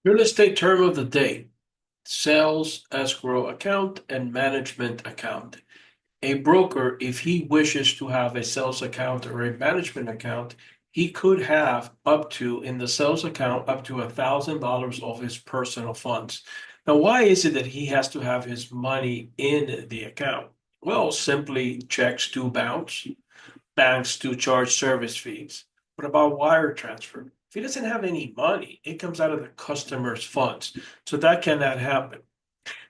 Real estate term of the day, sales escrow account and management account. A broker, if he wishes to have a sales account or a management account, he could have up to, in the sales account, up to $1,000 of his personal funds. Now, why is it that he has to have his money in the account? Well, simply checks do bounce, banks do charge service fees. What about wire transfer? If he doesn't have any money, it comes out of the customer's funds. So that cannot happen.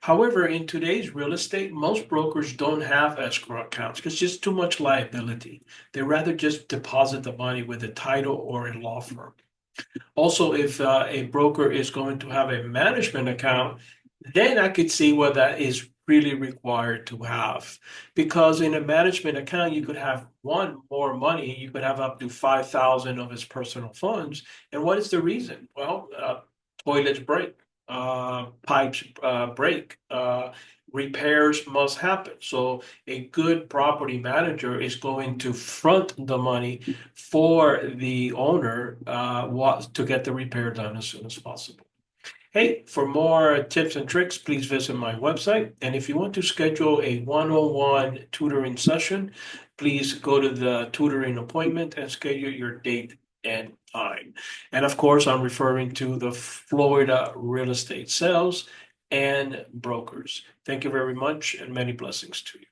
However, in today's real estate, most brokers don't have escrow accounts because it's just too much liability. They rather just deposit the money with a title or a law firm. Also, if a broker is going to have a management account, then I could see what that is really required to have. Because in a management account, you could have one more money, you could have up to 5,000 of his personal funds. And what is the reason? Well, toilets break, pipes break, repairs must happen. So a good property manager is going to front the money for the owner to get the repair done as soon as possible. Hey, for more tips and tricks, please visit my website. And if you want to schedule a one-on-one tutoring session, please go to the tutoring appointment and schedule your date and time. And of course, I'm referring to the Florida real estate sales and brokers. Thank you very much and many blessings to you.